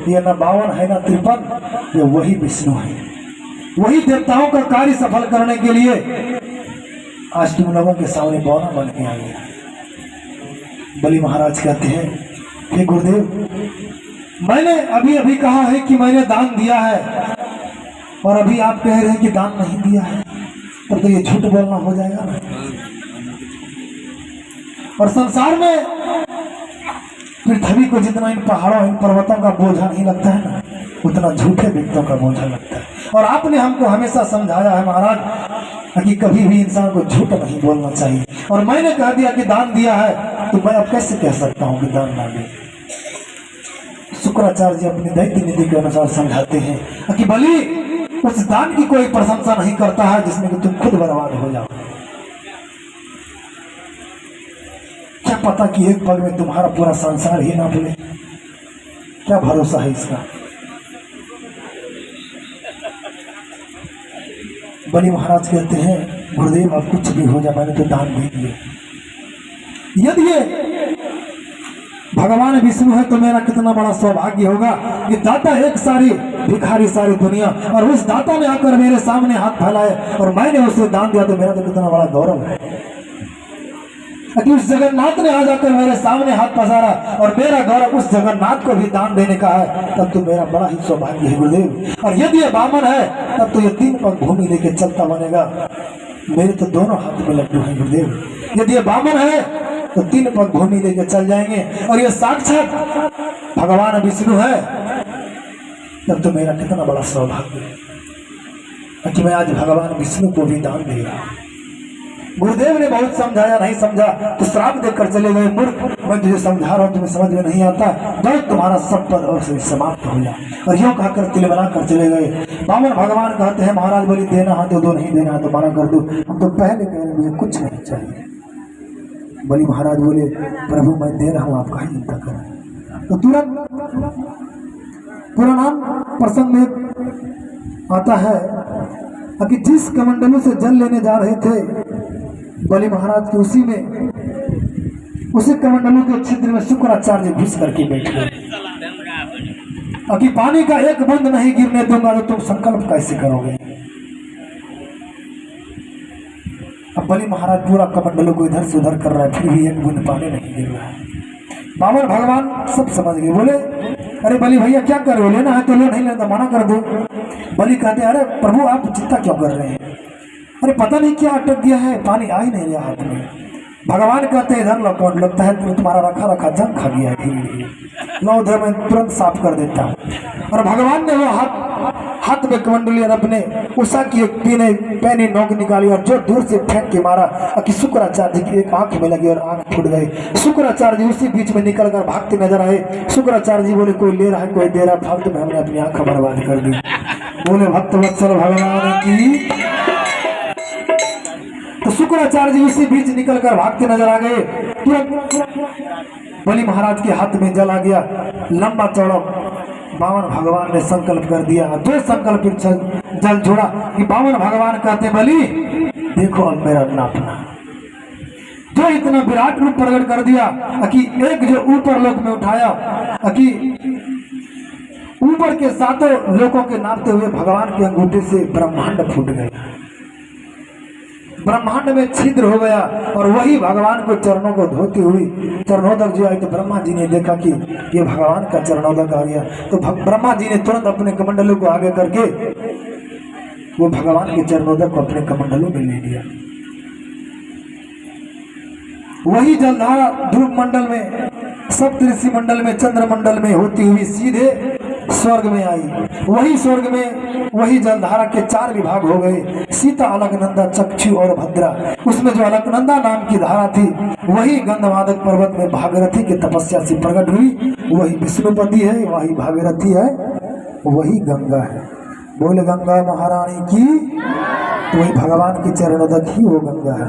ये न 52 है न 53, ये वही विष्णु है। वही देवताओं का कार्य सफल करने के लिए आज तुम लोगों के सामने बौना बन के आ गया। बलि महाराज कहते हैं, हे गुरुदेव, मैंने अभी अभी कहा है कि मैंने दान दिया है और अभी आप कह रहे हैं कि दान नहीं दिया है, तब तो ये झूठ बोलना हो जाएगा ना। और संसार में पृथ्वी को जितना इन पहाड़ों इन पर्वतों का बोझा नहीं लगता है ना, उतना झूठे व्यक्तियों का बोझा लगता है। और आपने हमको हमेशा समझाया है महाराज कि कभी भी इंसान को झूठ नहीं बोलना चाहिए। और मैंने कह दिया कि दान दिया है, तो मैं अब कैसे कह सकता हूँ कि दान ना दे। शुक्राचार्य जी अपनी दैत्य नीति के अनुसार समझाते हैं कि बलि, उस दान की कोई प्रशंसा नहीं करता है जिसमें कि तुम खुद बर्बाद हो जाओ। क्या पता कि एक पल में तुम्हारा पूरा संसार ही ना भूले, क्या भरोसा है इसका। बलि महाराज कहते हैं, गुरुदेव अब कुछ भी हो जाए, मैंने तो दान दे दिए। यदि ये भगवान विष्णु है तो मेरा कितना बड़ा सौभाग्य होगा कि दाता एक सारी भिखारी सारी दुनिया, और उस दाता ने आकर मेरे सामने हाथ फैलाए और मैंने उसे दान दिया, तो मेरा तो कितना बड़ा गौरव है कि उस जगन्नाथ ने आ जाकर मेरे सामने हाथ पसारा और मेरा गौरव उस जगन्नाथ को भी दान देने का है, तब तो मेरा बड़ा ही सौभाग्य है गुरुदेव। और यदि ये बामन है तब तो ये 3 पग भूमि लेके चलता बनेगा। मेरे तो दोनों हाथ में लड्डू हैं गुरुदेव। यदि ये बामन है तो 3 पग भूमि लेके चल जाएंगे, और ये साक्षात भगवान विष्णु है, तब तो मेरा कितना बड़ा सौभाग्य है कि मैं आज भगवान विष्णु को भी दान दे रहा हूं। गुरुदेव ने बहुत समझाया, नहीं समझा तो श्राप देकर चले गए। मूर्ख, मैं तुझे समझा रहा हूँ, तुम्हें समझ में नहीं आता, जो तुम्हारा सब पद और से समाप्त हो जाए। और यूं कहकर तिलमला कर चले गए। बामन भगवान कहते हैं, महाराज बलि देना है तो दो, नहीं देना है तो मना कर दो। हम तो पहले कह रहे मुझे कुछ नहीं चाहिए। बलि महाराज बोले, प्रभु मैं दे रहा हूँ, आप काहे चिंता करें। तो तुरंत पुराण प्रसंग में आता है कि जिस कमंडलों से जल लेने जा रहे थे बलि महाराज के, उसी कमंडलों के छिद्र में शुक्राचार्य घुस करके बैठ गए कि पानी का एक बूंद नहीं गिरने दूंगा। तो तुम संकल्प कैसे करोगे। अब बलि महाराज पूरा कमंडलों को इधर से उधर कर रहा है, फिर भी एक बूंद पानी नहीं गिर रहा है। बामन भगवान सब समझ गए, बोले, अरे बलि भैया क्या कर रहे हो, लेना है तो लो, नहीं लेना तो मना कर दो। बलि कहते, अरे प्रभु आप चिंता क्यों कर रहे हैं, अरे पता नहीं क्या अटक गया है, पानी आ ही नहीं रहा हाथ में। भगवान कहते हैं, इधर लौट, लगता है तो तुम्हारा रखा रखा जंग खा गया है, धीरे धीरे लो, उधर मैं तुरंत साफ कर देता हूँ। और भगवान ने वो हाथ में कमंडली अपने उषा की एक पैनी नोक निकाली और जो दूर से फेंक के मारा कि शुक्राचार्य की एक आंख में लगी और आंख फूट गई। शुक्राचार्य जी उसी बीच में निकल कर भागते नजर आए। शुक्राचार्य जी बोले, कोई ले रहा है कोई दे रहा है, फालतू में हमने अपनी आंख बर्बाद कर दी। बोले भक्त वत्सल भगवान की। तो शुक्राचार्य जी उसी बीच निकल कर भागते नजर आ गए। बलि महाराज के हाथ में जल आ गया, लंबा चौड़ा। बामन भगवान ने संकल्प कर दिया, जो संकल्प जल छोड़ा कि बामन भगवान कहते, बलि देखो अब मेरा नापना, जो इतना विराट रूप प्रकट कर दिया कि एक जो ऊपर लोक में उठाया कि ऊपर के 7 लोकों के नापते हुए भगवान के अंगूठे से ब्रह्मांड फूट गया, ब्रह्मांड में छिद्र हो गया। और वही भगवान को चरणों को धोती हुई चरणोदक जो आई, तो ब्रह्मा जी ने देखा कि ये भगवान का चरणोदक आ गया। तो ब्रह्मा जी ने तुरंत अपने कमंडलों को आगे करके वो भगवान के चरणोदक को अपने कमंडलों में ले लिया। वही जलधारा ध्रुव मंडल में, सप्तऋषि मंडल में, चंद्र मंडल में होती हुई सीधे स्वर्ग में आई। वही स्वर्ग में वही जलधारा के 4 विभाग हो गए, सीता, अलकनंदा, चक्षु और भद्रा। उसमें जो अलकनंदा नाम की धारा थी वही गंधमादक पर्वत में भागीरथी की तपस्या से प्रकट हुई। वही विष्णुपति है, वही भागीरथी है, वही गंगा है। बोले गंगा महारानी की। तो वही भगवान की चरणोदक ही वो गंगा है।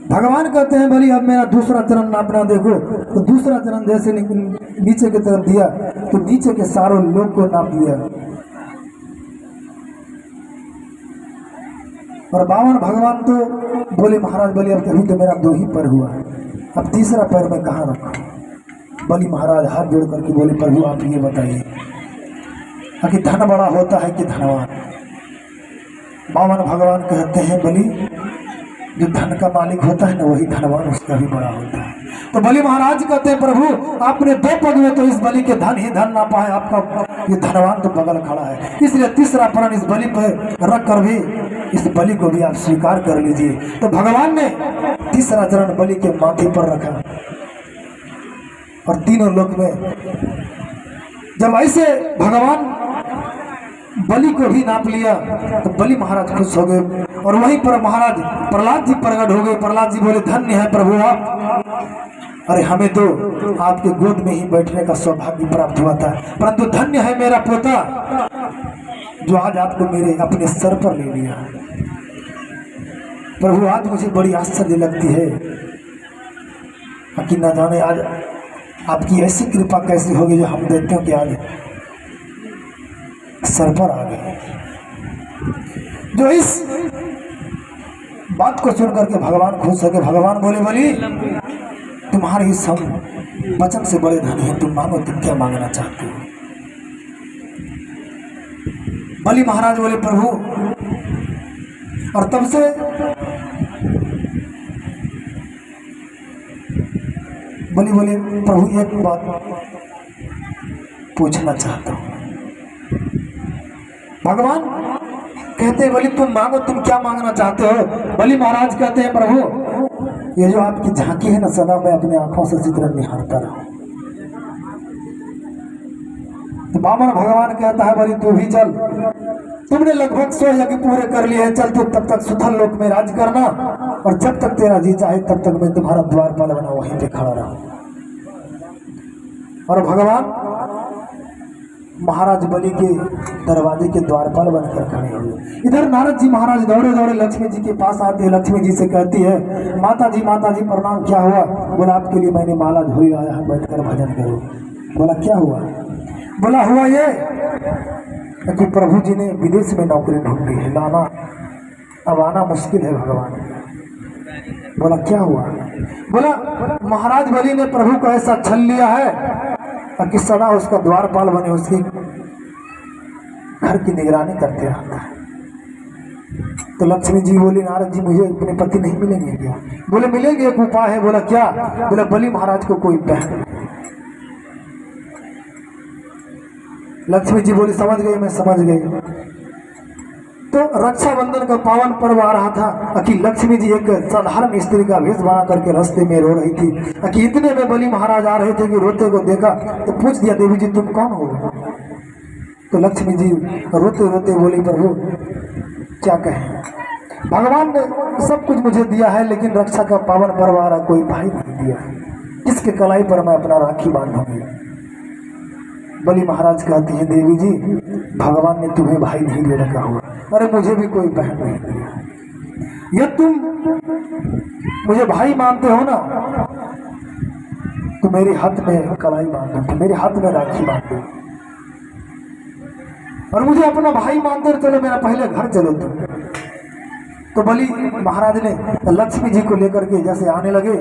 भगवान कहते हैं, बलि अब मेरा दूसरा चरण नापना देखो। तो दूसरा चरण जैसे नीचे की तरफ दिया तो नीचे के सारों लोग को नाप दिया। और बामन भगवान तो बोले, महाराज बलि अब तभी तो मेरा 2 ही पैर हुआ है, अब तीसरा पैर मैं कहाँ रखूं। बलि महाराज हाथ जोड़ करके बोले, प्रभु आप ये बताइए कि धन बड़ा होता है कि धनवान? बामन भगवान कहते हैं, बलि जो धन का मालिक होता है ना वही धनवान उसका भी बड़ा होता है। तो बलि महाराज कहते हैं, प्रभु आपने 2 पग में तो इस बलि के धन ही धन ना पाए, आपका ये धनवान तो बगल खड़ा है, इसलिए तीसरा प्रण इस बलि पर रख कर भी इस बलि को भी आप स्वीकार कर लीजिए। तो भगवान ने तीसरा चरण बलि के माथे पर रखा और तीनों लोक में जब ऐसे भगवान बलि को भी नाप लिया तो बलि महाराज खुश हो गए और वहीं पर महाराज प्रहलाद जी प्रकट हो गए। प्रहलाद जी बोले, धन्य है प्रभु आप, अरे हमें तो आपके गोद में ही बैठने का सौभाग्य प्राप्त हुआ था, परंतु धन्य है मेरा पोता जो आज आपको मेरे अपने सर पर ले लिया। प्रभु आज मुझे बड़ी आश्चर्य लगती है कि न जाने आज आपकी ऐसी कृपा कैसी होगी जो हम देखते हो कि आज सर पर आ गए। जो इस बात को सुन करके भगवान खुश हो गए। भगवान बोले, बलि तुम्हारे इस हम वचन से बड़े धनी हैं, तुम मांगो, तुम क्या मांगना चाहते हो? बलि महाराज बोले, प्रभु, और तब से बलि बोले, प्रभु एक बात पूछना चाहता हूं। भगवान कहते हैं, बलि तुम मांगो, तुम क्या मांगना चाहते हो? बलि महाराज कहते हैं, प्रभु ये जो आपकी झांकी है ना, सदा मैं अपने आंखों से चित्र निहारता रहूं। तो बामन भगवान कहता है, बलि तू भी चल, तुमने लगभग 100 यज्ञ पूरे कर लिए हैं, चल तू तब तक सुथल लोक में राज करना और जब तक तेरा जी चाहे तब तक मैं तुम्हारा द्वारपाल बना वहीं पे खड़ा रहूं। और भगवान महाराज बलि के दरवाजे के द्वारपाल बनकर खड़े हुए। इधर नारद जी महाराज दौड़े दौड़े लक्ष्मी जी के पास आते हैं। लक्ष्मी जी से कहती है, माता जी प्रणाम, क्या हुआ? बोला, आपके लिए मैंने माला झोली आया हूं, बैठकर भजन करो। बोला, क्या हुआ? बोला, हुआ ये कि प्रभु जी ने विदेश में नौकरी ढूंढ ली है, लाना अब आना मुश्किल है भगवान। बोला, क्या हुआ? बोला, महाराज बलि ने प्रभु को ऐसा छल लिया है कि सदा उसका द्वारपाल बने उसकी घर की निगरानी करते रहता है। तो लक्ष्मी जी बोली, नारद जी मुझे अपने पति नहीं मिलेंगे क्या? बोले, मिलेंगे, एक उपाय है। बोला, क्या? बोला, बलि महाराज को कोई बहन। लक्ष्मी जी बोली, समझ गई, मैं समझ गई। तो रक्षाबंधन का पावन पर्व आ रहा था कि लक्ष्मी जी एक साधारण स्त्री का वेश बना करके रास्ते में रो रही थी कि इतने में बलि महाराज आ रहे थे कि रोते को देखा तो पूछ दिया, देवी जी तुम कौन हो? तो लक्ष्मी जी रोते रोते बोली, प्रभु क्या कहें, भगवान ने सब कुछ मुझे दिया है लेकिन रक्षा का पावन पर्व आ रहा, कोई भाई नहीं दिया है, किसके कलाई पर मैं अपना राखी बांधूंगी? बलि महाराज कहती है, देवी जी भगवान ने तुम्हें भाई नहीं दे रखा हुआ, अरे मुझे भी कोई बहन नहीं दिया। यदि तुम मुझे भाई मानते हो ना तो मेरे हाथ में कलाई बांध दो, मेरे हाथ में राखी बांध दो, और मुझे अपना भाई मानते हो चलो मेरा पहले घर चलो तुम। तो बलि महाराज ने लक्ष्मी जी को लेकर के जैसे आने लगे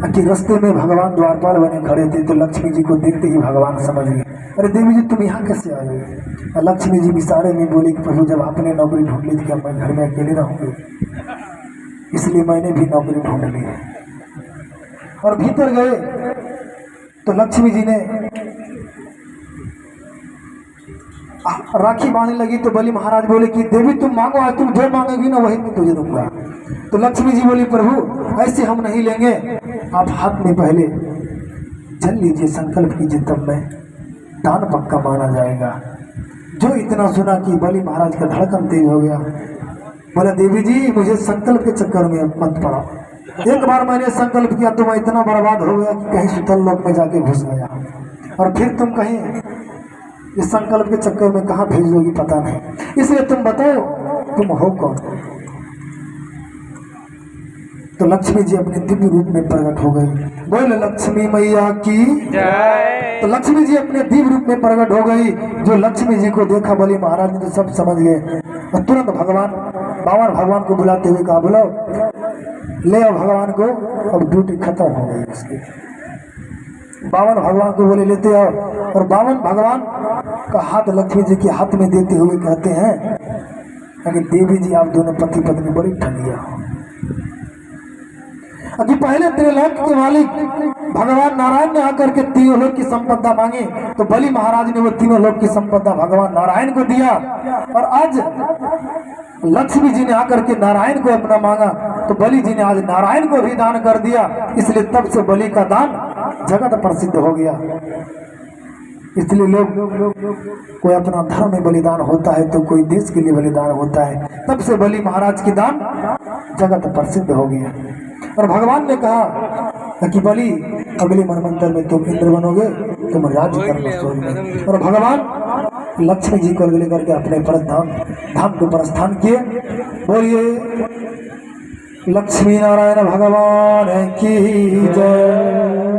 कि रास्ते में भगवान द्वारपाल बने खड़े थे, तो लक्ष्मी जी को देखते ही भगवान समझ गए, अरे देवी जी तुम यहाँ कैसे आ गए? लक्ष्मी जी इशारे में बोली कि प्रभु जब आपने नौकरी ढूंढ ली थी क्या मैं घर में अकेले रहूंगी, इसलिए मैंने भी नौकरी ढूंढ ली है। और भीतर गए तो लक्ष्मी जी ने राखी बांधने लगी तो बलि महाराज बोले कि देवी तुम मांगो, आज तुम जो मांगेगी ना वही मैं तुझे दूंगा। तो लक्ष्मी जी बोली, प्रभु ऐसे हम नहीं लेंगे, आप हाथ में पहले चल लीजिए, संकल्प कीजिए, तब मैं दान पक्का माना जाएगा। जो इतना सुना कि बलि महाराज का धड़कन तेज हो गया, बोला देवी जी मुझे संकल्प के चक्कर में मत पड़ा, एक बार मैंने संकल्प किया तो मैं इतना बर्बाद हो गया कि कहीं सुतल लोक में जाके घुस गया, और फिर तुम कहीं इस संकल्प के चक्कर में कहाँ भेज दोगी पता नहीं, इसलिए तुम बताओ तुम हो कौन? तो लक्ष्मी जी अपने दिव्य रूप में प्रकट हो गई। बोले लक्ष्मी मैया की जय। तो लक्ष्मी जी अपने दिव्य रूप में प्रकट हो गई। जो लक्ष्मी जी को देखा बलि महाराज ने तो सब समझ गए, और तुरंत भगवान बावन भगवान को बुलाते हुए कहा, बुलाओ ले आओ भगवान को, अब ड्यूटी खत्म हो गई उसकी। बावन भगवान को बोले लेते आओ, और बावन भगवान का हाथ लक्ष्मी जी के हाथ में देते हुए कहते हैं कि देवी जी आप दोनों पति पत्नी बड़ी ठगिया हो। अभी पहले त्रिलोक के मालिक भगवान नारायण ने आकर के तीनों लोक की संपदा मांगी, तो बलि महाराज ने वो तीनों लोक की संपदा भगवान नारायण को दिया, और आज लक्ष्मी जी ने आकर के नारायण को अपना मांगा, तो बलि जी ने आज नारायण को भी दान कर दिया। इसलिए तब से बलि का दान जगत प्रसिद्ध हो गया। इसलिए लोग कोई अपना धर्म में बलिदान होता है तो कोई देश के लिए बलिदान होता है। तब से बलि महाराज की दान जगत प्रसिद्ध हो गया। और भगवान ने कहा कि बलि अगले मनवंतर में तुम इंद्र बनोगे, तुम राज्य करना स्वर्ग में। और भगवान लक्ष्मी जी को लेकर के अपने धाम को प्रस्थान किए। बोलिए लक्ष्मी नारायण भगवान की जय।